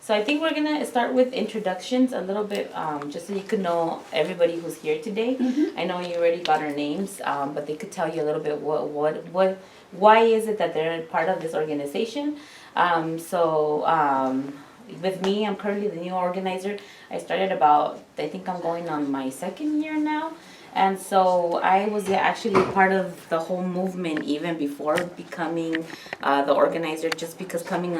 So I think we're gonna start with introductions a little bit, just so you could know everybody who's here today. I know you already got our names, but they could tell you a little bit why is it that they're part of this organization. With me, I'm currently the new organizer. I started I think I'm going on my second year now. And so I was actually part of the whole movement even before becoming the organizer, just because coming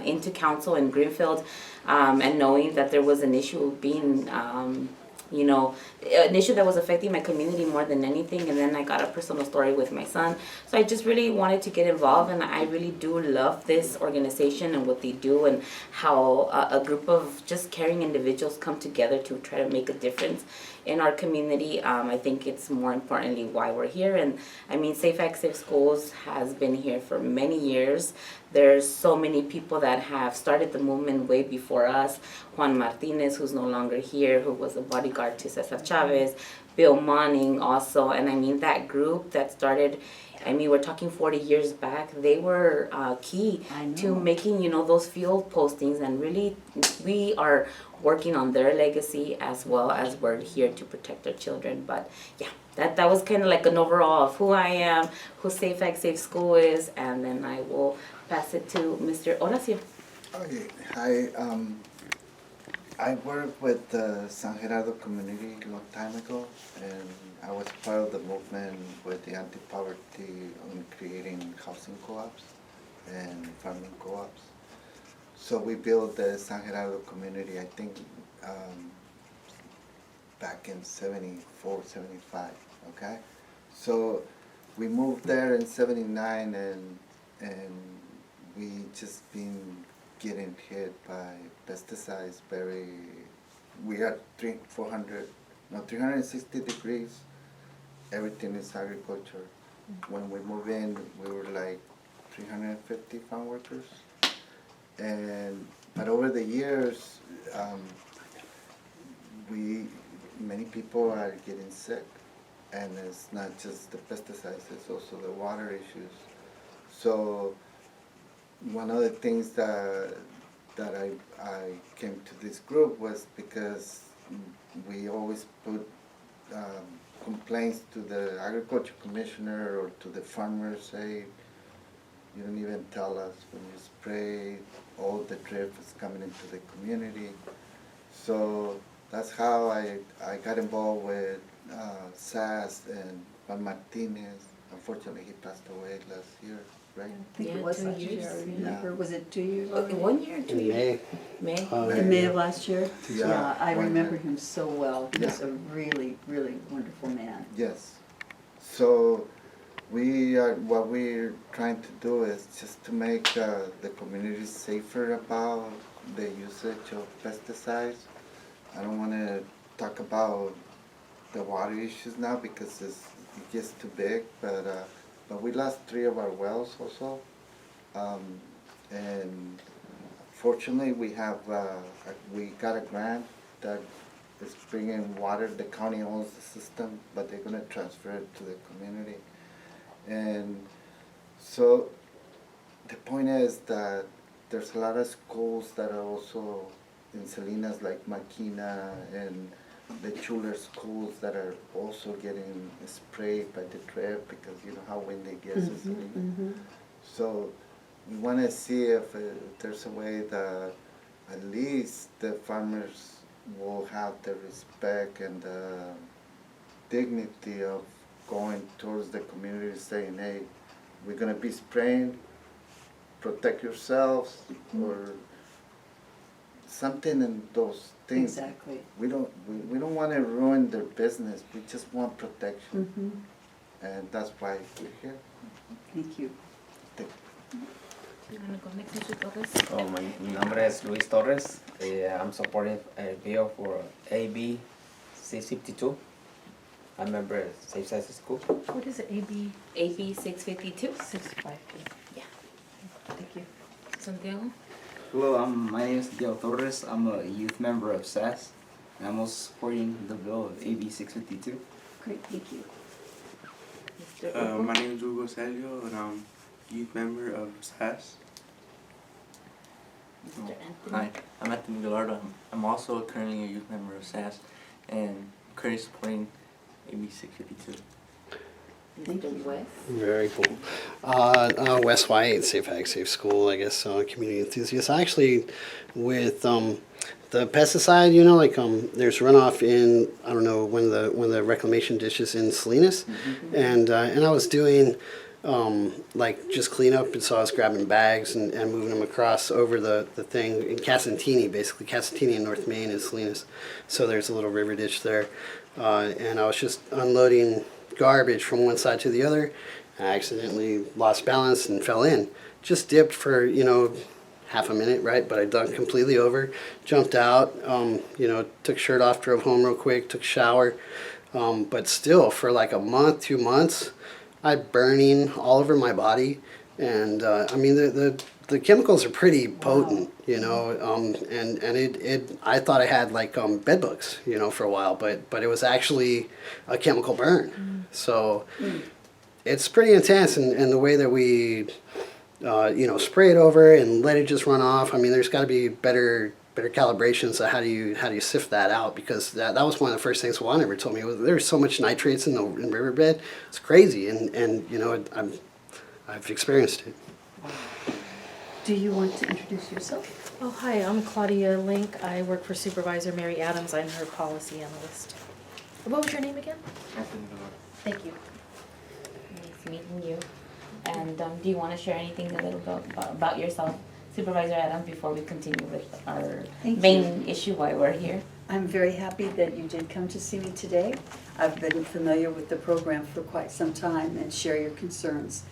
into council in Greenfield and knowing that there was an issue being, an issue that was affecting my community more than anything. And then I got a personal story with my son. So I just really wanted to get involved, and I really do love this organization and what they do, and how a group of just caring individuals come together to try to make a difference in our community. I think it's more importantly why we're here. And I mean, Safe Act Safe Schools has been here for many years. There's so many people that have started the movement way before us. Juan Martinez, who's no longer here, who was a bodyguard to Cesar Chavez, Bill Manning also. And I mean, that group that started, I mean, we're talking 40 years back, they were key to making, those field postings. And really, we are working on their legacy as well as we're here to protect our children. But yeah, that was kind of like an overall of who I am, who Safe Act Safe School is, and then I will pass it to Mr. Horacio. Okay, hi. I worked with the San Gerardo community a long time ago, and I was part of the movement with the anti-poverty on creating housing co-ops and farming co-ops. So we built the San Gerardo community, I think, back in 74, 75, okay? So we moved there in 79, and we just been getting hit by pesticides we had 360 degrees, everything is agriculture. When we moved in, we were like 350 farm workers. But over the years, many people are getting sick, and it's not just the pesticides, it's also the water issues. So one of the things that I came to this group was because we always put complaints to the agriculture commissioner or to the farmers, say, you don't even tell us when you spray, all the drip is coming into the community. So that's how I got involved with SASS and Juan Martinez. Unfortunately, he passed away last year, right? I think it was last year, I remember. Yeah. Was it 2 years? 1 year or 2 years? May. In May of last year? Yeah, I 1 remember year. him so well. He was Yeah. a really, really wonderful man. Yes. So what we're trying to do is just to make the community safer about the usage of pesticides. I don't want to talk about the water issues now because it gets too big, but we lost 3 of our wells also, and fortunately we got a grant that is bringing water. The county owns the system, but they're going to transfer it to the community. And so the point is that there's a lot of schools that are also in Salinas, like Maquina and the Chuler schools, that are also getting sprayed by the drip because you know how windy it gets in Salinas. So we want to see if there's a way that at least the farmers will have the respect and the dignity of going towards the community saying, hey, we're going to be spraying, protect yourselves, or something in those things. Exactly. We don't want to ruin their business. We just want protection. And that's why we're here. Thank you. You want to go next, Mr. Torres? Mi nombre es Luis Torres. I'm supporting a bill for AB 652. I'm a member of Safe Act Safe School. What is it, AB 652? 652. Yeah. Thank you. Santiago? Hello, my name is Diego Torres. I'm a youth member of SASS, and I'm also supporting the bill of AB 652. Great, thank you. Mr. My name is Hugo Celio, and I'm youth member of SASS. Mr. Anthony. Hi, I'm Anthony Gallardo. I'm also currently a youth member of SASS and currently supporting AB 652. Mr. West. Very cool. West White, Safe Ag, Safe School, I guess, community enthusiast. Actually, with the pesticide, you know, like there's runoff in, I don't know, when the reclamation ditch is in Salinas, and I was doing like just cleanup, and so I was grabbing bags and moving them across over the thing in Casantini, basically Casantini in North Main and Salinas. So there's a little river ditch there, and I was just unloading garbage from one side to the other. I accidentally lost balance and fell in. Just dipped for, you know, half a minute, right? But I dunked completely over, jumped out, you know, took shirt off, drove home real quick, took a shower. But still, for like a month, 2 months, I had burning all over my body. And I mean, the chemicals are pretty potent, you know, and I thought I had like bed bugs, you know, for a while, but it was actually a chemical burn. So it's pretty intense, and the way that we, you know, spray it over and let it just run off. I mean, there's got to be better calibrations of how do you sift that out, because that was one of the first things Juan ever told me. There's so much nitrates in the riverbed, it's crazy, and you know, I've experienced it. Do you want to introduce yourself? Oh, hi, I'm Claudia Link. I work for Supervisor Mary Adams. I'm her policy analyst. What was your name again? Anthony Gallardo. Thank you. Nice meeting you. And do you want to share anything a little bit about yourself, Supervisor Adams, before we continue with our Thank main issue why we're here? I'm very happy that you did come to see me today. I've been familiar with the program for quite some time and share your concerns,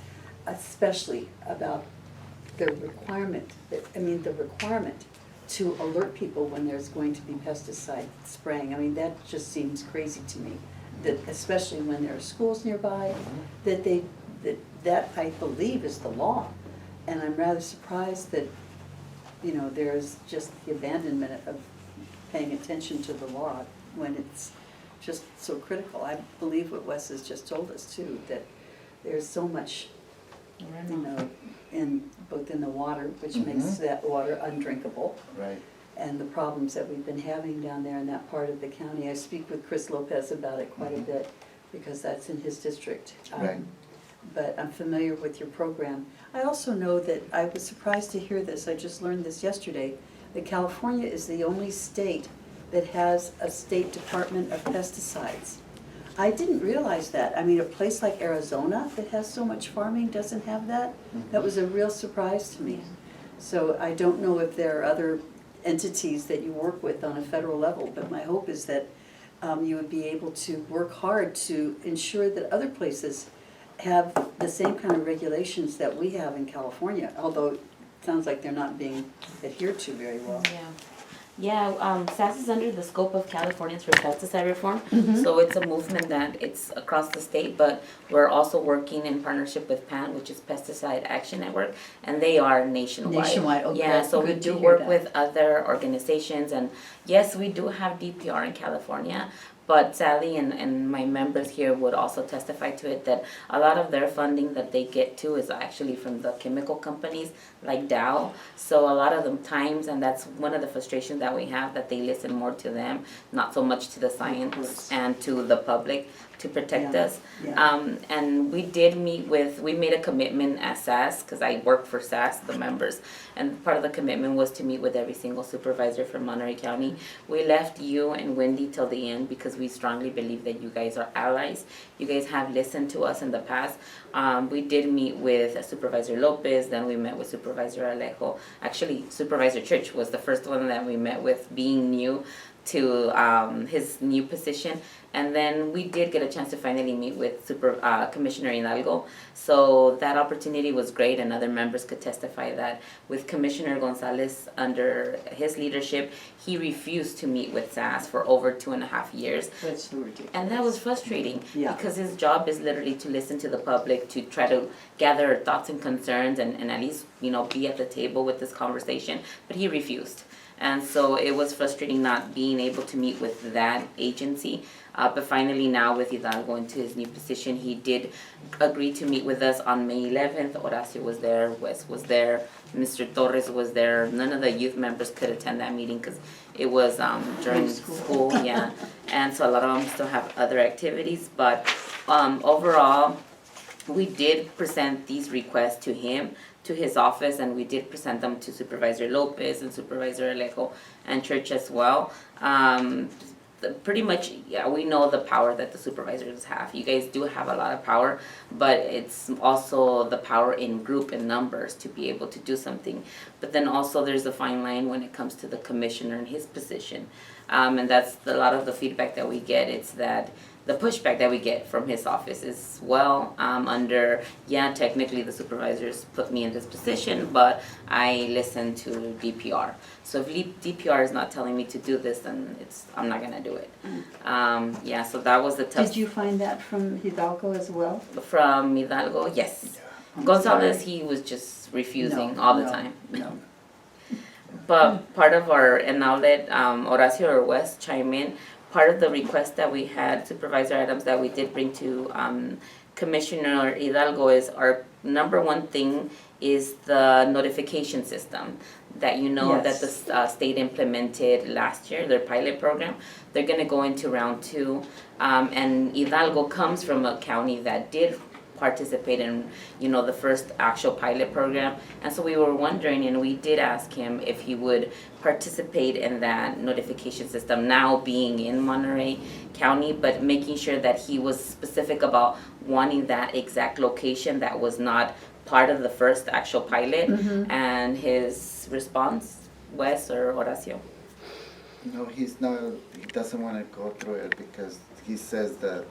especially about the requirement, the requirement to alert people when there's going to be pesticide spraying. I mean, that just seems crazy to me, that especially when there are schools nearby, that I believe is the law. And I'm rather surprised that, you know, there's just the abandonment of paying attention to the law when it's just so critical. I believe what Wes has just told us too, that there's so much, you know, both in the water, which makes that water undrinkable, Right. and the problems that we've been having down there in that part of the county. I speak with Chris Lopez about it quite a bit, because that's in his district. Right. But I'm familiar with your program. I also know that I was surprised to hear this, I just learned this yesterday, that California is the only state that has a state department of pesticides. I didn't realize that. I mean, a place like Arizona that has so much farming doesn't have that. That was a real surprise to me. So I don't know if there are other entities that you work with on a federal level, but my hope is that you would be able to work hard to ensure that other places have the same kind of regulations that we have in California, although it sounds like they're not being adhered to very well. Yeah, SASS is under the scope of Californians for Pesticide Reform, so it's a movement that it's across the state, but we're also working in partnership with PAN, which is Pesticide Action Network, and they are nationwide. Nationwide, okay. Yeah, so we Good to do hear work that. with other organizations, and yes, we do have DPR in California, but Sally and my members here would also testify to it, that a lot of their funding that they get to is actually from the chemical companies like Dow. So a lot of them times, and that's one of the frustrations that we have, that they listen more to them, not so much to the science and to the public to protect us. Yeah. And we made a commitment as SASS, because I work for SASS, the members, and part of the commitment was to meet with every single supervisor from Monterey County. We left you and Wendy till the end because we strongly believe that you guys are allies. You guys have listened to us in the past. We did meet with Supervisor Lopez, then we met with Supervisor Alejo. Actually, Supervisor Church was the first one that we met with, being new to his new position. And then we did get a chance to finally meet with Commissioner Hidalgo. So that opportunity was great, and other members could testify that with Commissioner Gonzalez under his leadership, he refused to meet with SASS for over 2.5 years. That's so ridiculous. And that was frustrating, Yeah. because his job is literally to listen to the public, to try to gather thoughts and concerns, and at least, you know, be at the table with this conversation, but he refused. And so it was frustrating not being able to meet with that agency. But finally now with Hidalgo into his new position, he did agree to meet with us on May 11th. Horacio was there, Wes was there, Mr. Torres was there. None of the youth members could attend that meeting because it was during school, yeah. And so a lot of them still have other activities, but overall, we did present these requests to him, to his office, and we did present them to Supervisor Lopez and Supervisor Alejo and Church as well. Pretty much, yeah, we know the power that the supervisors have. You guys do have a lot of power, but it's also the power in group and numbers to be able to do something. But then also there's a fine line when it comes to the commissioner and his position. And that's a lot of the feedback that we get. It's that the pushback that we get from his office is, well, technically the supervisors put me in this position, but I listen to DPR. So if DPR is not telling me to do this, then I'm not gonna do it. So that was the tough. Did you find that from Hidalgo as well? From Hidalgo, yes. Gonzalez, he was just refusing all the time. No. But part of our, and I'll let Horacio or Wes chime in, part of the request that we had, Supervisor Adams, that we did bring to Commissioner Hidalgo is our number one thing is the notification system that that the state implemented last year, their pilot program. They're gonna go into round 2, and Hidalgo comes from a county that did participate in the first actual pilot program, and so we were wondering, and we did ask him if he would participate in that notification system now being in Monterey County, but making sure that he was specific about wanting that exact location that was not part of the first actual pilot. And his response, Wes or Horacio? No, he doesn't want to go through it because he says that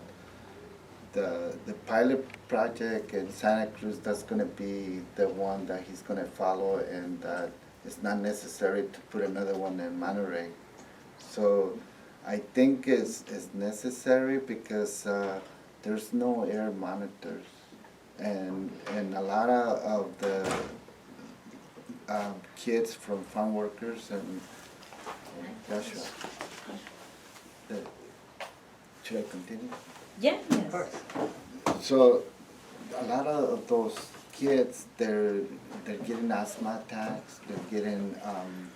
the pilot project in Santa Cruz, that's going to be the one that he's going to follow, and that it's not necessary to put another one in Monterey. So I think it's necessary because there's no air monitors, and a lot of the kids from farm workers and Joshua. Should I continue? Yeah, Of course. So a lot of those kids, they're getting asthma attacks. They're getting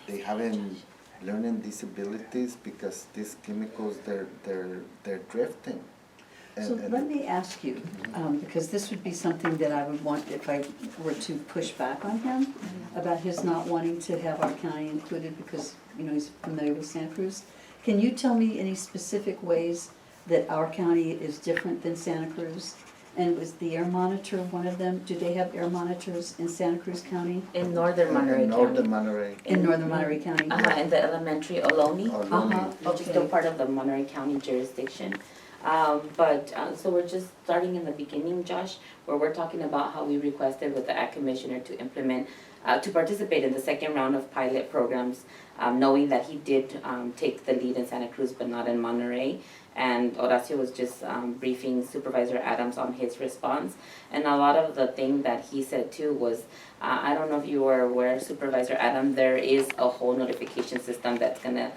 they having learning disabilities because these chemicals they're drifting. So let me ask you, because this would be something that I would want if I were to push back on him about his not wanting to have our county included because he's familiar with Santa Cruz. Can you tell me any specific ways that our county is different than Santa Cruz? And was the air monitor one of them? Do they have air monitors in Santa Cruz County? In northern Monterey County. Northern Monterey. In northern Monterey County? In the elementary Ohlone, which is still Okay. part of the Monterey County jurisdiction. So we're just starting in the beginning, Josh, where we're talking about how we requested with the Ag Commissioner to implement, to participate in the second round of pilot programs, knowing that he did take the lead in Santa Cruz but not in Monterey. And Horacio was just briefing Supervisor Adams on his response. And a lot of the thing that he said too was, I don't know if you were aware, Supervisor Adams, there is a whole notification system that's gonna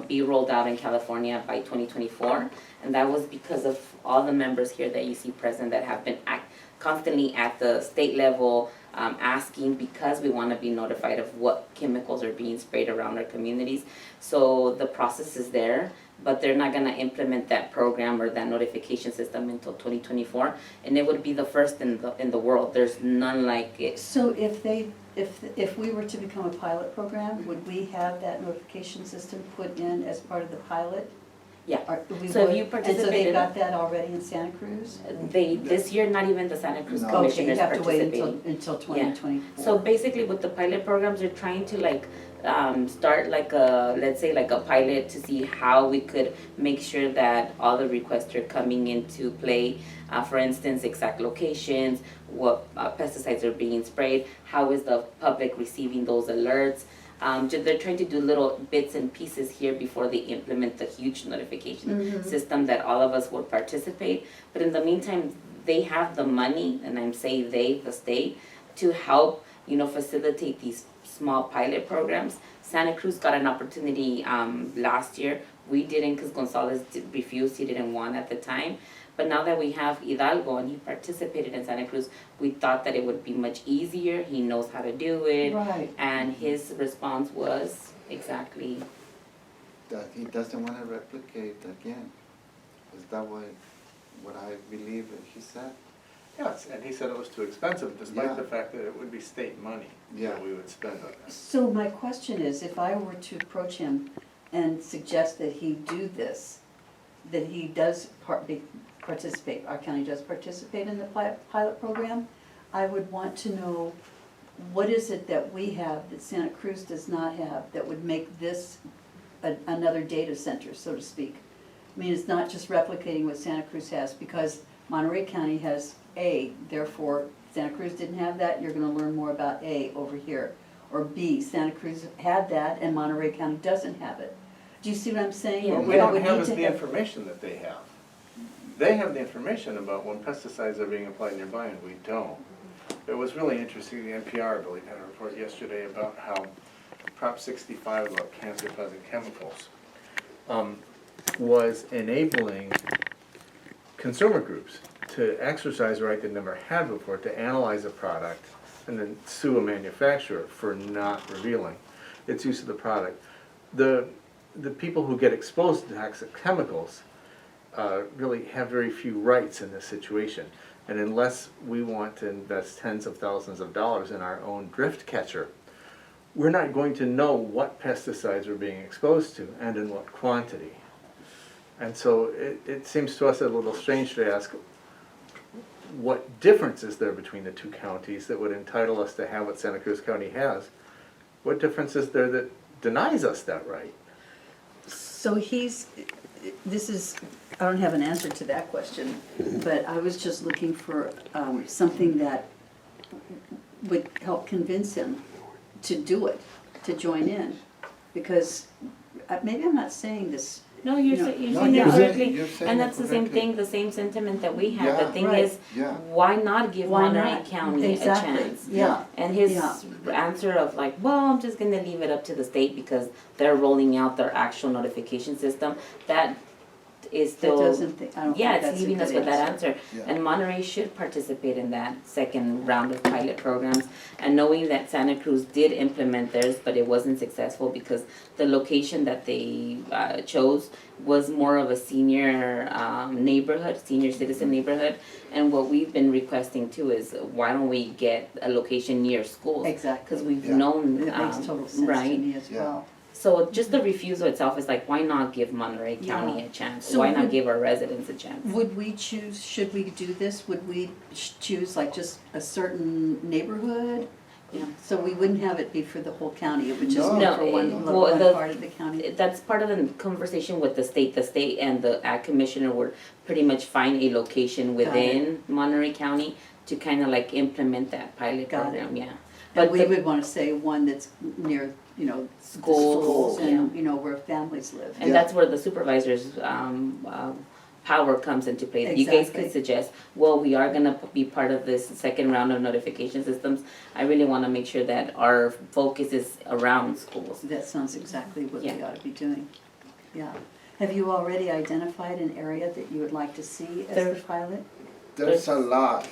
be rolled out in California by 2024. And that was because of all the members here that you see present that have been constantly at the state level asking, because we want to be notified of what chemicals are being sprayed around our communities. So the process is there, but they're not going to implement that program or that notification system until 2024, and it would be the first in the world. There's none like it. So if we were to become a pilot program, would we have that notification system put in as part of the pilot? Yeah. We So if would? you And so participated- they got that already in Santa Cruz? This year, not even the Santa Cruz No. Okay, you commissioners have to wait participating. until 2024. So basically with the pilot programs, they're trying to start let's say a pilot to see how we could make sure that all the requests are coming into play. For instance, exact locations, what pesticides are being sprayed, how is the public receiving those alerts. They're trying to do little bits and pieces here before they implement the huge notification system that all of us will participate. But in the meantime, they have the money, and I'm saying they, the state, to help facilitate these small pilot programs. Santa Cruz got an opportunity last year We didn't, because Gonzalez refused, he didn't want at the time. But now that we have Hidalgo and he participated in Santa Cruz, we thought that it would be much easier. He knows how to do it. Right. And his response was exactly, That he doesn't want to replicate again. Is that what I believe that he said? Yes, and he said it was too expensive, Yeah. despite the fact that it would be state money Yeah. that we would spend on that. So my question is, if I were to approach him and suggest that he do this, that he does participate, our county does participate in the pilot program, I would want to know, what is it that we have that Santa Cruz does not have that would make this another data center, so to speak? I mean, it's not just replicating what Santa Cruz has, because Monterey County has A, therefore Santa Cruz didn't have that, you're gonna learn more about A over here. Or B, Santa Cruz had that and Monterey County doesn't have it. Do you see what I'm saying? Yeah. What we That don't would have need is to the information that they have. They have the information about when pesticides are being applied nearby, and we don't. It was really interesting, the NPR, I believe, had a report yesterday about how Prop 65 about cancer-causing chemicals was enabling consumer groups to exercise a right they never had before, to analyze a product and then sue a manufacturer for not revealing its use of the product. The people who get exposed to toxic chemicals really have very few rights in this situation. And unless we want to invest tens of thousands of dollars in our own drift catcher, we're not going to know what pesticides we're being exposed to and in what quantity. And so it seems to us a little strange to ask, what difference is there between the two counties that would entitle us to have what Santa Cruz County has? What difference is there that denies us that right? So I don't have an answer to that question, but I was just looking for something that would help convince him to do it, to join in. Because maybe I'm not saying this. no, you're No. saying No, it you're saying- correctly. you're saying And it that's the same correctly. thing, the same sentiment that we have. The Yeah. thing Right. is, Yeah. why not give Why Monterey not? County Exactly. a chance? Yeah. And his Yeah. answer of like, well, I'm just gonna leave it up to the state because they're rolling out their actual notification system, that is That still. doesn't think, I don't Yeah, think it's that's a leaving us good with that answer. answer. Yeah. And Monterey should participate in that second round of pilot programs. And knowing that Santa Cruz did implement theirs, but it wasn't successful because the location that they chose was more of a senior neighborhood, senior citizen neighborhood. And what we've been requesting too is, why don't we get a location near schools? Exactly. Because we've Yeah. known, It makes total sense to right? me as Yeah. well. So just the refusal itself is like, why not give Monterey County Yeah. a chance? So Why not would- give our residents a chance? Would we choose, should we do this, would we choose like just a certain neighborhood? Yeah. So we wouldn't have it be for the whole county, it would just be No, for one, well, one the- part of the county? That's part of the conversation with the state. The state and the ag commissioner would pretty much find a location within Monterey County to kind of like implement that pilot Got it. program, yeah. But But we the would wanna say one that's near, the Schools, schools and, yeah. where families live. And Yeah. that's where the supervisor's power comes into play. You guys Exactly. could suggest, well, we are gonna be part of this second round of notification systems. I really wanna make sure that our focus is around schools. That sounds exactly what we Yeah. ought to be doing, yeah. Have you already identified an area that you would like to see as the There's- pilot? There's a lot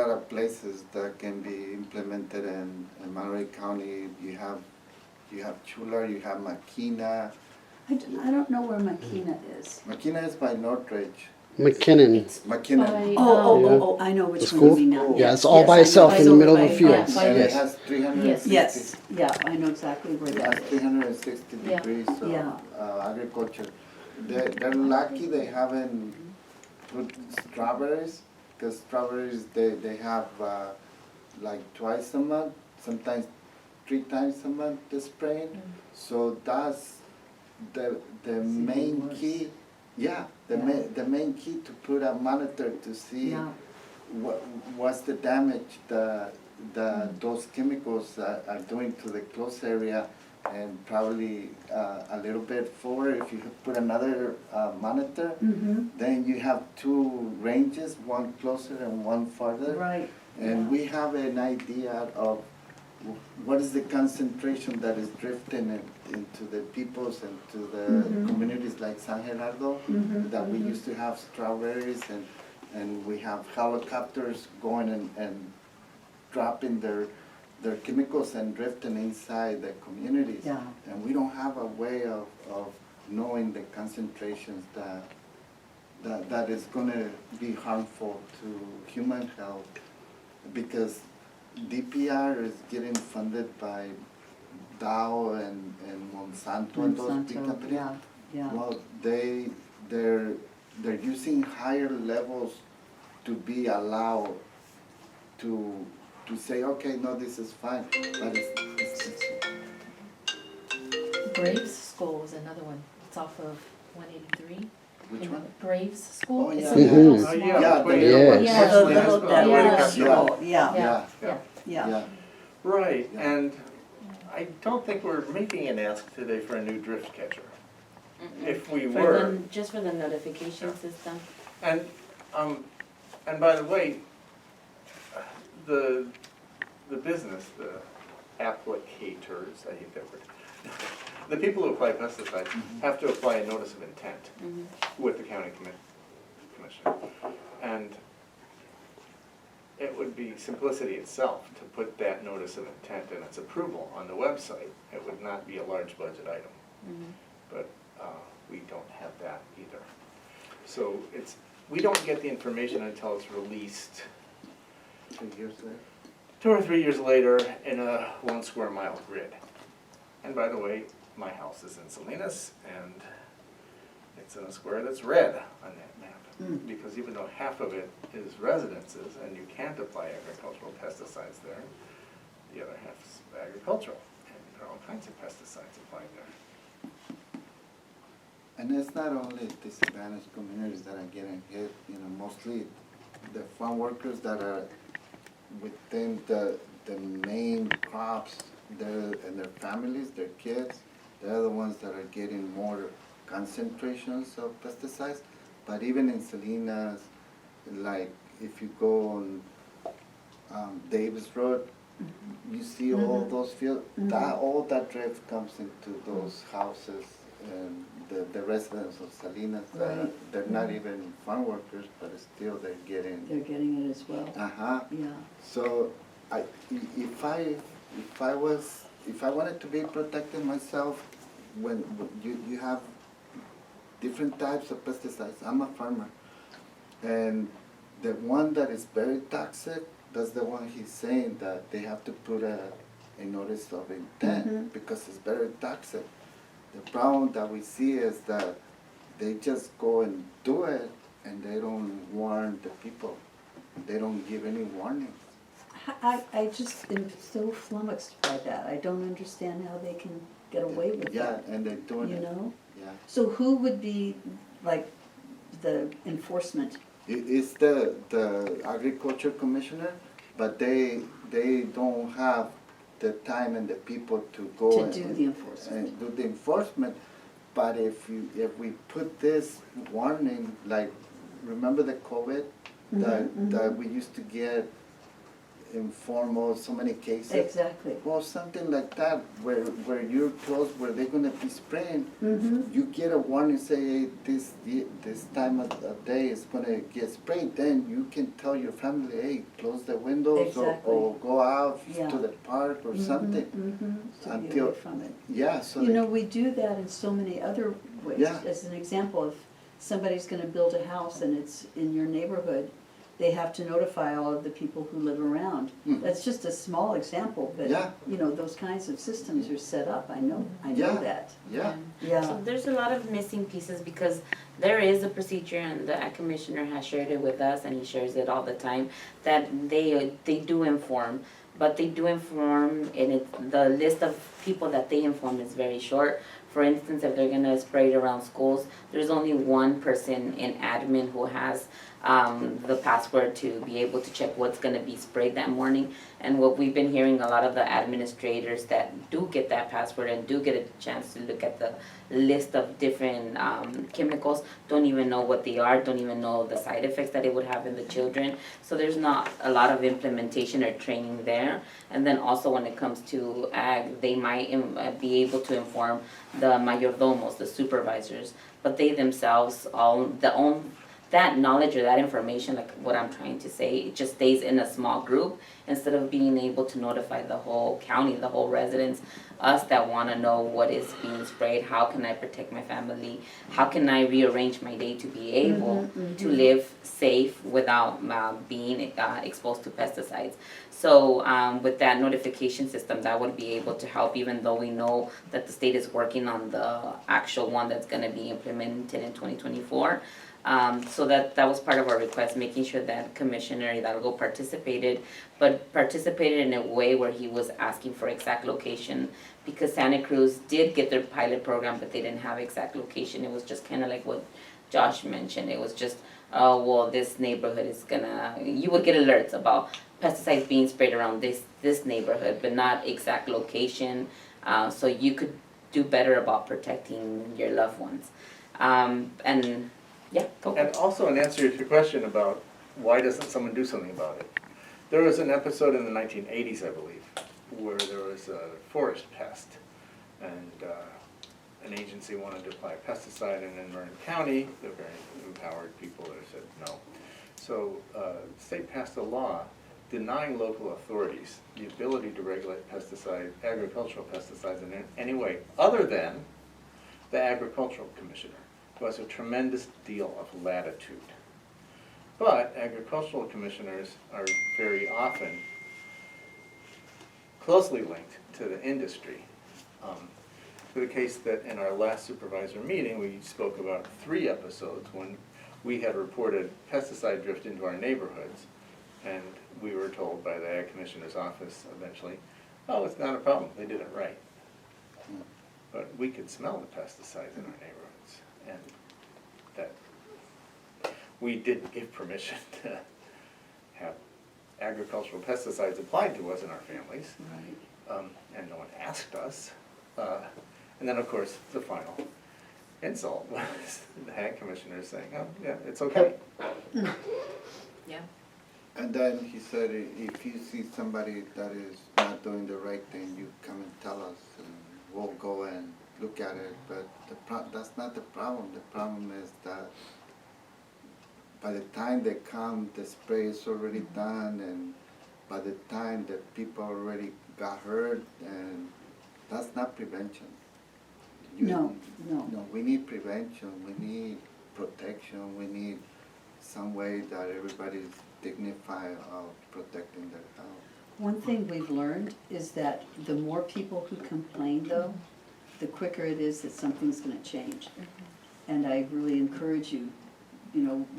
of places that can be implemented in Monterey County. You have Chular, you have Makina. I don't know where Makina is. Makina is by Northridge. McKinnon. Makina. Oh, I know The which one school? you mean now. Yeah, it's all Yes, by I know. itself in the It's middle of over the field. by- And it Yes. has 360. Yes, yeah, I know exactly where It that has is. 360 Yeah. degrees of Yeah. agriculture. They're lucky they haven't put strawberries, because strawberries, they have like twice a month, sometimes 3 times a month they're spraying. So that's the main worse. key. Yeah, the Yeah. the main key to put a monitor to see Yeah, what's the damage those chemicals are doing to the close area, and probably a little bit forward, if you put another monitor, then you have 2 ranges, one closer and one farther. right. And we have an idea of what is the concentration that is drifting into the peoples and to the communities like San Gerardo, that we used to have strawberries and we have helicopters going and dropping their chemicals and drifting inside the communities. Yeah. And we don't have a way of knowing the concentrations that is gonna be harmful to human health, because DPR is getting funded by Dow and Monsanto and those big companies. Yeah, yeah. Well, they're using higher levels to be allowed to say, okay, no, this is fine, but it's Graves School was another one. It's off of 183. which In one? Graves School. Oh, It's yeah. a little small. Yeah, Yeah, the yeah. little one. Yeah. The Actually, little, that's that what little we school, have. yeah, Yeah, Yeah. yeah. yeah. Right, Yeah. and I don't think we're making an ask today for a new drift catcher. If we For were, just for the notification system. and by the way, the business, the applicators, I hate that word, the people who apply pesticides have to apply a notice of intent with the county commissioner. And it would be simplicity itself to put that notice of intent and its approval on the website. It would not be a large budget item. But we don't have that either. So we don't get the information until it's released 2 years later. 2 or 3 years later in a 1 square mile grid. And by the way, my house is in Salinas, and it's in a square that's red on that map. Because even though half of it is residences, and you can't apply agricultural pesticides there, the other half is agricultural, and there are all kinds of pesticides applied there. And it's not only disadvantaged communities that are getting hit, mostly the farm workers that are within the main crops, and their families, their kids, they're the ones that are getting more concentrations of pesticides. But even in Salinas, like if you go on Davis Road, you see all those fields, all that drift comes into those houses, and the residents of Salinas, Right. they're not even farm workers, but still they're getting. They're getting it as well. Yeah. Yeah. So if I wanted to be protecting myself, when you have different types of pesticides. I'm a farmer, and the one that is very toxic, that's the one he's saying that they have to put a notice of intent because it's very toxic. The problem that we see is that they just go and do it, and they don't warn the people. They don't give any warnings. I just am so flummoxed by that. I don't understand how they can get away with Yeah, that, and they're doing it. Yeah. So who would be like the enforcement? It's the agriculture commissioner, but they don't have the time and the people to go To and do the enforcement. and do the enforcement. But if we put this warning, like, remember the COVID that we used to get informal, so many cases. Exactly. Well, something like that, where you're close, where they're gonna be spraying, you get a warning, say, hey, this time of day is gonna get sprayed, then you can tell your family, hey, close the windows Exactly. or go out Yeah. to the park or something. To be Until- away from it. Yeah, so You they- know, we do that in so many other ways. Yeah. As an example, if somebody's gonna build a house and it's in your neighborhood, they have to notify all of the people who live around. That's just a small example, but, Yeah. those kinds of systems are set up, I know Yeah. that. yeah. Yeah, So there's a lot of missing pieces because there is a procedure, and the commissioner has shared it with us, and he shares it all the time, that they do inform, but they do inform, and the list of people that they inform is very short. For instance, if they're gonna spray it around schools, there's only one person in admin who has the password to be able to check what's gonna be sprayed that morning. And what we've been hearing, a lot of the administrators that do get that password and do get a chance to look at the list of different chemicals don't even know what they are, don't even know the side effects that it would have in the children. So there's not a lot of implementation or training there. And then also when it comes to ag, they might be able to inform the mayordomos, the supervisors, but they themselves that knowledge or that information, like what I'm trying to say, it just stays in a small group instead of being able to notify the whole county, the whole residents, us that want to know what is being sprayed, how can I protect my family, how can I rearrange my day to be able to live safe without being exposed to pesticides. So with that notification system, that would be able to help, even though we know that the state is working on the actual one that's going to be implemented in 2024. So that was part of our request, making sure that Commissioner Hidalgo participated, but participated in a way where he was asking for exact location, because Santa Cruz did get their pilot program, but they didn't have exact location. It was just kind of like what Josh mentioned. It was just, oh, well, this neighborhood is you would get alerts about pesticides being sprayed around this neighborhood, but not exact location, so you could do better about protecting your loved ones. And yeah, go for And it. also in answer to your question about why doesn't someone do something about it? There was an episode in the 1980s, I believe, where there was a forest pest, and an agency wanted to apply a pesticide, and in Marin County, the very empowered people there said no. So the state passed a law denying local authorities the ability to regulate agricultural pesticides in any way other than the agricultural commissioner, who has a tremendous deal of latitude. But agricultural commissioners are very often closely linked to the industry. For the case that in our last supervisor meeting, we spoke about 3 episodes when we had reported pesticide drift into our neighborhoods, and we were told by the Ag Commissioner's office eventually, oh, it's not a problem, they did it right. But we could smell the pesticides in our neighborhoods, and that we did give permission to have agricultural pesticides applied to us and our families, and no one asked us. And then, of course, the final insult was the Ag Commissioner saying, oh, yeah, it's okay. Yeah. And then he said, if you see somebody that is not doing the right thing, you come and tell us, and we'll go and look at it. But that's not the problem. The problem is that by the time they come, the spray is already done, and by the time the people already got hurt, and that's not prevention. No. No, we need prevention, we need protection, we need some way that everybody's dignified of protecting their health. One thing we've learned is that the more people who complain, though, the quicker it is that something's gonna change. And I really encourage you,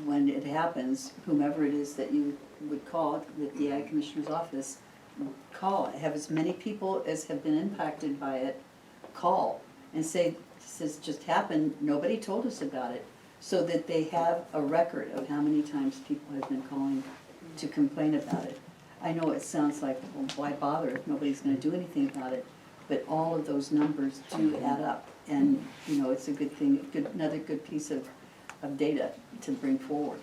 when it happens, whomever it is that you would call at the Ag Commissioner's office, call. Have as many people as have been impacted by it, call and say, this has just happened, nobody told us about it, so that they have a record of how many times people have been calling to complain about it. I know it sounds like, well, why bother if nobody's gonna do anything about it, but all of those numbers do add up, and, it's a good thing, another good piece of data to bring forward.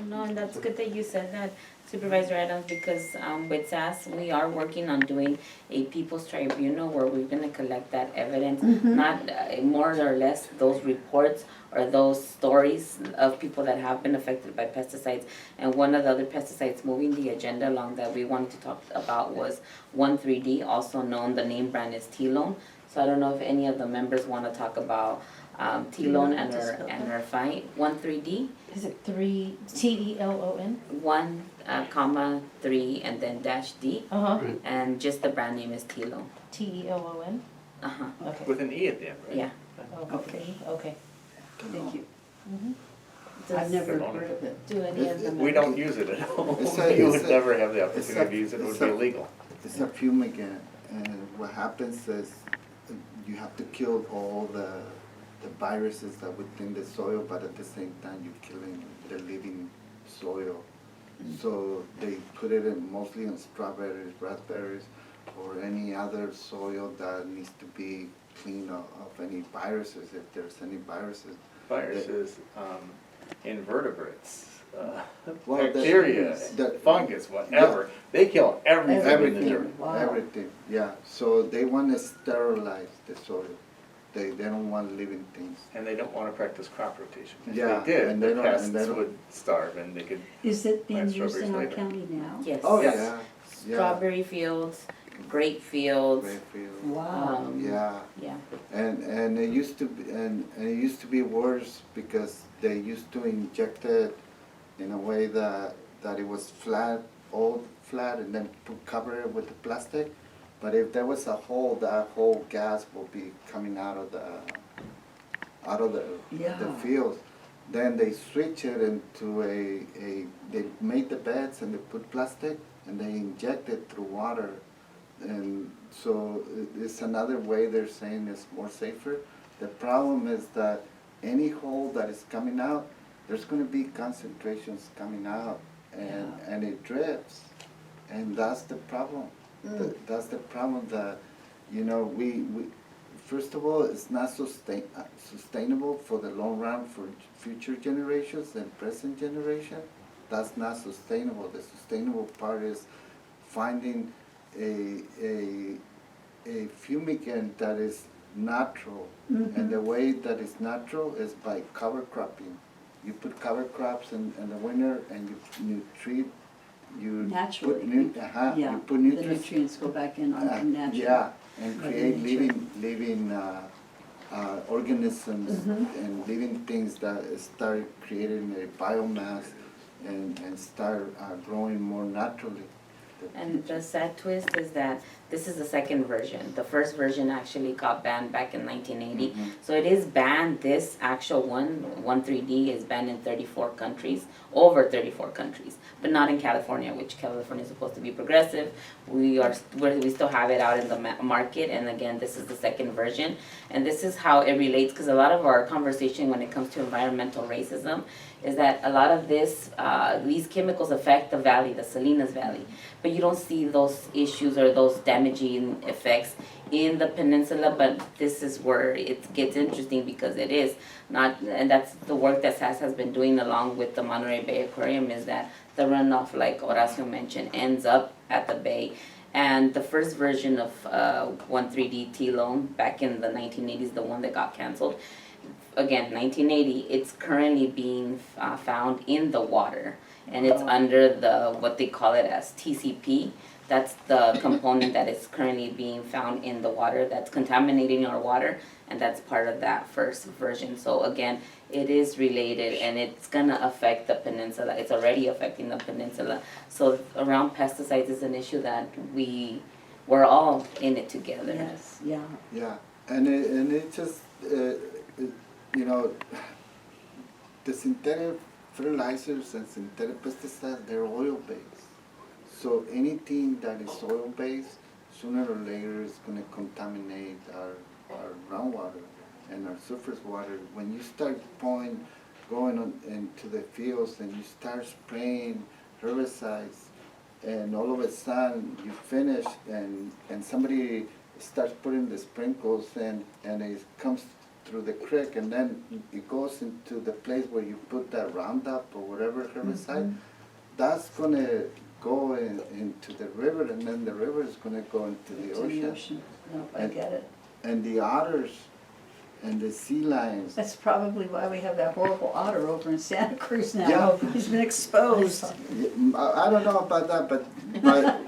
No, and that's good that you said that, Supervisor Adams, because with SASS, we are working on doing a people's tribunal where we're gonna collect that evidence, not more or less those reports or those stories of people that have been affected by pesticides. And one of the other pesticides moving the agenda along that we wanted to talk about was 1,3-D, also known, the name brand is T-Lone. So I don't know if any of the members wanna talk about T-Lone and her fight. 1,3-D. Is it 3 TELON? 1, 3 and then -D, and just the brand name is T-Lone. TELON? Okay. With an E at the end, right? Yeah. Okay. Okay. Thank you. Does- I've never heard of it. Do any of the We don't use it at home. It's You would never have the opportunity to use it, it would be illegal. It's a fumigant, and what happens is you have to kill all the viruses that within the soil, but at the same time you're killing the living soil. So they put it in mostly in strawberries, raspberries, or any other soil that needs to be clean of any viruses, if there's any viruses. Viruses, invertebrates, Well, bacteria, the- fungus, whatever. They kill everything in the Everything, dirt. Wow. everything, yeah. So they want to sterilize the soil. They don't want living things. And they don't want to practice crop rotation. If Yeah, they did, and they the don't- and pests they don't- would starve and they could, Is it being Plant used in strawberries our later. county now? Yes. Oh, Yes. yeah, yeah. Strawberry fields, grape fields. Grapefruit. Wow. Yeah, Yeah. and it used to be, and it used to be worse because they used to inject it in a way that it was flat, all flat, and then to cover it with the plastic. But if there was a hole, that whole gas will be coming out of the Yeah. field. Then they switch it into they made the beds and they put plastic and they inject it through water. And so it's another way they're saying it's more safer. The problem is that any hole that is coming out, there's gonna be concentrations coming out and it drifts. And that's the problem. That's the problem that, you know, we first of all, it's not sustainable for the long run for future generations and present generation. That's not sustainable. The sustainable part is finding a fumigant that is natural. And the way that is natural is by cover cropping. You put cover crops in the winter and you treat, you Naturally. put Yeah, you put the nutrients. nutrients go back in naturally. Yeah, and Mother create nature. living organisms and living things that start creating a biomass and start growing more naturally. And the sad twist is that this is the second version. The first version actually got banned back in 1980. So it is banned, this actual 13D is banned in 34 countries, over 34 countries, but not in California, which California is supposed to be progressive. We still have it out in the market, and again, this is the second version. And this is how it relates, because a lot of our conversation when it comes to environmental racism is that a lot of these chemicals affect the valley, the Salinas Valley, but you don't see those issues or those damaging effects in the peninsula. But this is where it gets interesting, because it is not, and that's the work that SASS has been doing along with the Monterey Bay Aquarium, is that the runoff, like Horacio mentioned, ends up at the bay. And the first version of 13D T-Loan back in the 1980s, the one that got canceled, again, 1980, it's currently being found in the water, and it's under the, what they call it as TCP. That's the component that is currently being found in the water that's contaminating our water, and that's part of that first version. So again, it is related, and it's gonna affect the peninsula. It's already affecting the peninsula. So around pesticides is an issue that we're all in it together. Yes, yeah. Yeah, and it just, you know, the synthetic fertilizers and synthetic pesticides, they're oil-based. So anything that is oil-based, sooner or later is gonna contaminate our groundwater and our surface water. When you start going into the fields and you start spraying herbicides, and all of a sudden you finish and somebody starts putting the sprinkles and it comes through the creek, and then it goes into the place where you put that Roundup or whatever herbicide, that's gonna go into the river, and then the river is gonna go into the ocean. No, I get it. And the otters and the sea lions. That's probably why we have that horrible otter over in Santa Cruz now. Yeah. He's been exposed. I don't know about that,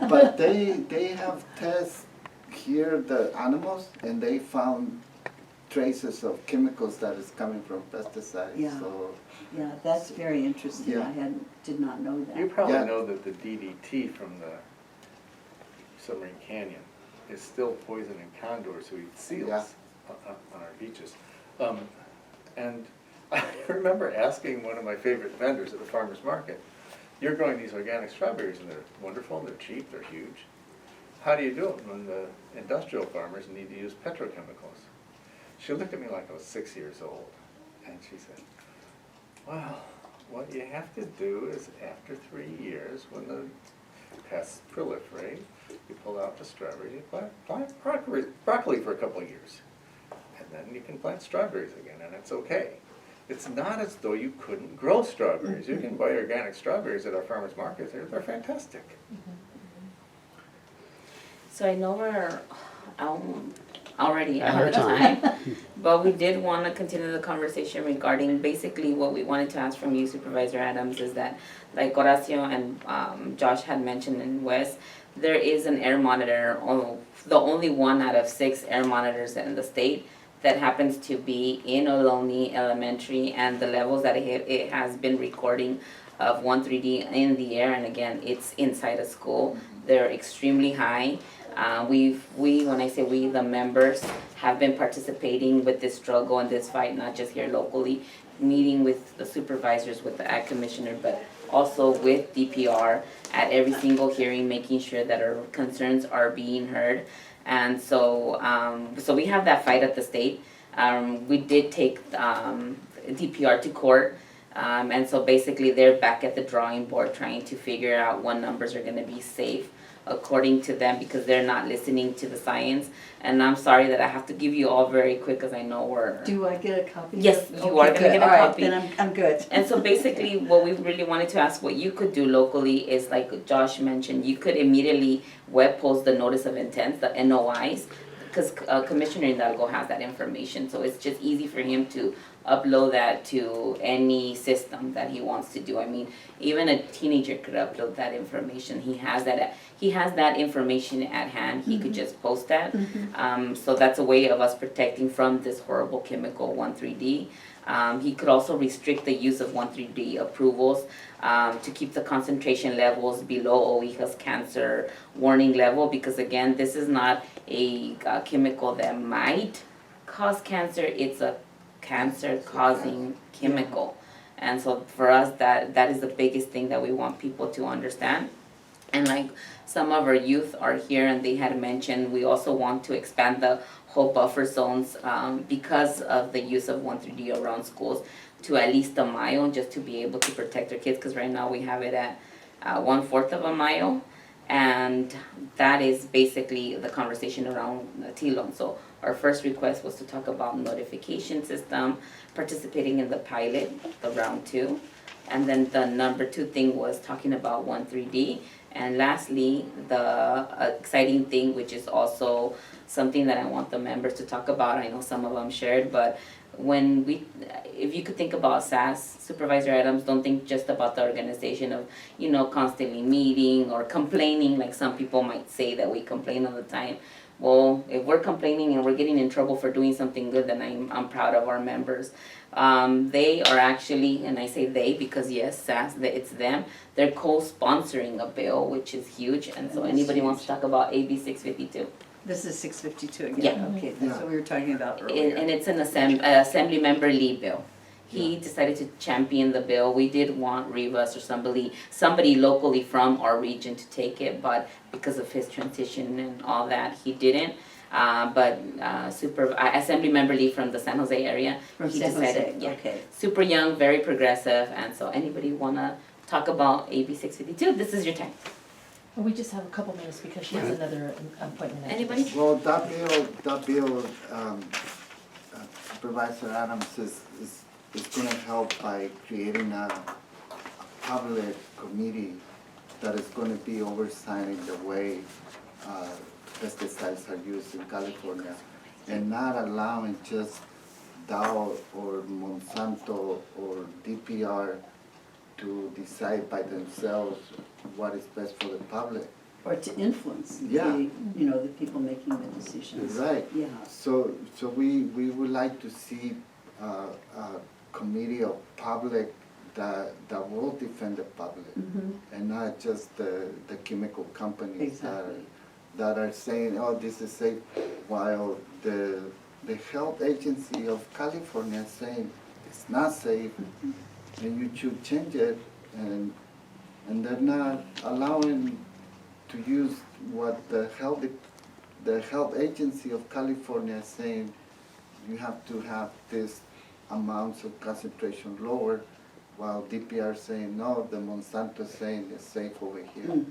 but they have tests here, the animals, and they found traces of chemicals that is coming from pesticides. Yeah. So Yeah, that's very interesting. Yeah. I did not know you that. probably Yeah. know that the DDT from the submarine canyon is still poisoning condors who eat seals Yeah. on our beaches. And I remember asking one of my favorite vendors at the farmer's market, "You're growing these organic strawberries and they're wonderful, they're cheap, they're huge. how do you do it when the industrial farmers need to use petrochemicals? She looked at me like I was 6 years old, and she said, well, what you have to do is after 3 years, when the pests proliferate, you pull out the strawberries, you plant broccoli for a couple of years. And then you can plant strawberries again, and it's okay. It's not as though you couldn't grow strawberries. You can buy organic strawberries at our farmers markets. They're fantastic. So I know we're already out of Time. time, but we did want to continue the conversation regarding basically what we wanted to ask from you, Supervisor Adams, is that like Horacio and Josh had mentioned in West, there is an air monitor, the only one out of 6 air monitors in the state that happens to be in Ohlone Elementary, and the levels that it has been recording of 1,3-D in the air, and again, it's inside a school. They're extremely high. When I say we, the members, have been participating with this struggle and this fight, not just here locally, meeting with the supervisors, with the Ag Commissioner, but also with DPR at every single hearing, making sure that our concerns are being heard. And so we have that fight at the state. We did take DPR to court. And so basically they're back at the drawing board trying to figure out what numbers are gonna be safe according to them, because they're not listening to the science. And I'm sorry that I have to give you all very quick, because I know we're... Do I get a copy? Yes, you are gonna good. get a All right, copy. then I'm good. And so basically what we really wanted to ask, what you could do locally is, like Josh mentioned, you could immediately web post the notice of intent, the NOIs, because Commissioner Hidalgo has that information. So it's just easy for him to upload that to any system that he wants to do. I mean, even a teenager could upload that information. He has that information at hand. He could just post that. So that's a way of us protecting from this horrible chemical 1,3-D. He could also restrict the use of 1,3-D approvals to keep the concentration levels below OEHA's cancer warning level, because again, this is not a chemical that might cause cancer, it's a cancer-causing chemical. And so for us, that is the biggest thing that we want people to understand. And like some of our youth are here and they had mentioned, we also want to expand the whole buffer zones because of the use of 1,3-D around schools to at least a mile, just to be able to protect our kids, because right now we have it at 1/4 of a mile. And that is basically the conversation around TLON. So our first request was to talk about notification system, participating in the pilot, the round 2. And then the number 2 thing was talking about 1,3-D. And lastly, the exciting thing, which is also something that I want the members to talk about, I know some of them shared, but if you could think about SASS, Supervisor Adams, don't think just about the organization of, constantly meeting or complaining, like some people might say that we complain all the time. Well, if we're complaining and we're getting in trouble for doing something good, then I'm proud of our members. They are actually, and I say they because yes, SASS, it's them, they're co-sponsoring a bill, which is huge. And so anybody wants to talk about AB 652? This is 652 again? Yeah. Okay, that's what we were talking about earlier. And it's an Assembly Member Lee bill. He decided to champion the bill. We did want Rivas or somebody locally from our region to take it, but because of his transition and all that, he didn't. But Assembly Member Lee from the San Jose area, he decided, okay. super young, very progressive, and so anybody wanna talk about AB 652? This is your time. Well, we just have a couple minutes because she has another appointment. after Anybody? this. Well, that bill, Supervisor Adams is gonna help by creating a public committee that is gonna be oversighting the way pesticides are used in California, and not allowing just Dow or Monsanto or DPR to decide by themselves what is best for the public. Or to influence the people making the decisions. Right. Yeah. So we would like to see a committee of public that will defend the public, and not just the chemical companies Exactly. that are saying, oh, this is safe, while the health agency of California is saying it's not safe, and you should change it, and they're not allowing to use what the health agency of California is saying, you have to have this amounts of concentration lower, while DPR is saying, no, the Monsanto is saying it's safe over here.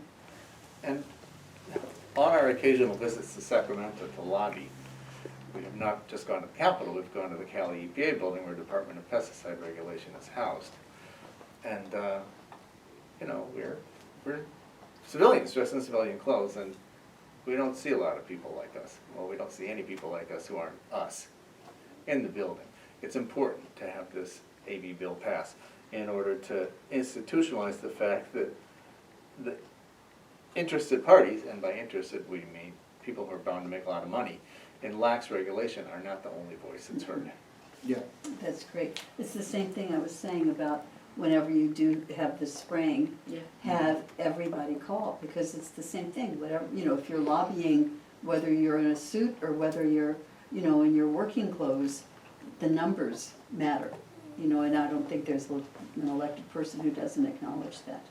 And on our occasional visits to Sacramento to lobby, we have not just gone to the Capitol, we've gone to the Cali EPA building where Department of Pesticide Regulation is housed. And, you know, we're civilians dressed in civilian clothes, and we don't see a lot of people like us. Well, we don't see any people like us who aren't us in the building. It's important to have this AB bill pass in order to institutionalize the fact that the interested parties, and by interested we mean people who are bound to make a lot of money, in lax regulation are not the only voice that's heard. Yeah. That's great. It's the same thing I was saying about whenever you do have the spraying, Yeah. have everybody call, because it's the same thing. Whatever, you know, if you're lobbying, whether you're in a suit or whether you're, you know, in your working clothes, the numbers matter. You know, and I don't think there's an elected person who doesn't acknowledge that.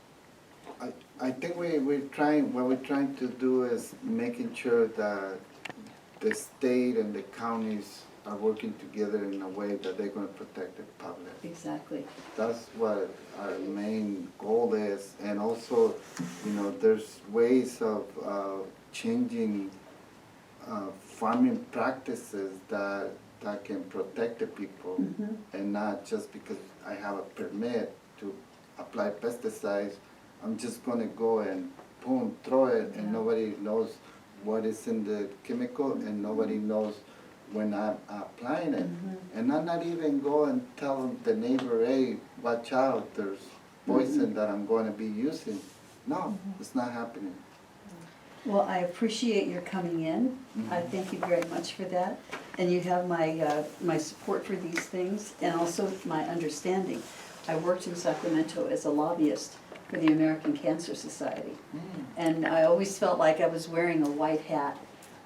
I think what we're trying to do is making sure that the state and the counties are working together in a way that they're gonna protect the public. Exactly. That's what our main goal is, and also, you know, there's ways of changing farming practices that can protect the people, and not just because I have a permit to apply pesticides, I'm just gonna go and boom, throw it, and nobody knows what is in the chemical, and nobody knows when I'm applying it. And I'm not even go and tell the neighbor, hey, watch out, there's poison that I'm going to be using. No, it's not happening. Well, I appreciate your coming in. I thank you very much for that. And you have my, my support for these things, and also my understanding. I worked in Sacramento as a lobbyist for the American Cancer Society. And I always felt like I was wearing a white hat,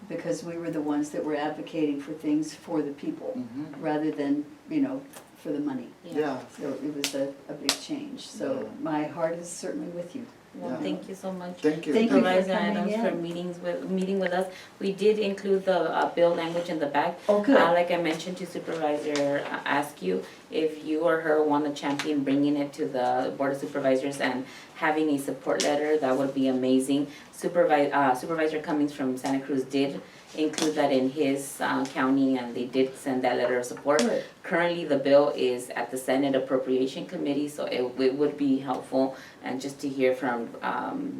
because we were the ones that were advocating for things for the people, rather than, you know, for the money. Yeah. So it was a big change. So my heart is certainly with you. Well, Yeah. thank you so much. Thank you. Thank you for Supervisor coming Adams for in. meeting with us. We did include the bill language in the back. Oh, good. Like I mentioned to Supervisor Askew, if you or her want to champion bringing it to the Board of Supervisors and having a support letter, that would be amazing. Supervisor Cummings from Santa Cruz did include that in his county, and they did send that letter of support. Good. Currently, the bill is at the Senate Appropriation Committee, so it would be helpful, and just to hear from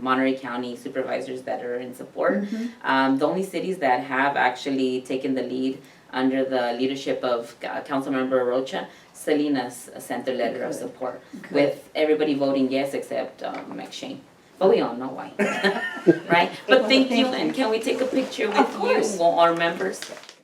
Monterey County supervisors that are in support. The only cities that have actually taken the lead under the leadership of Councilmember Rocha, Salinas sent their letter of support, with everybody voting yes except McShane. But we all know why, right? But thank you, and can we take a picture with you, our members?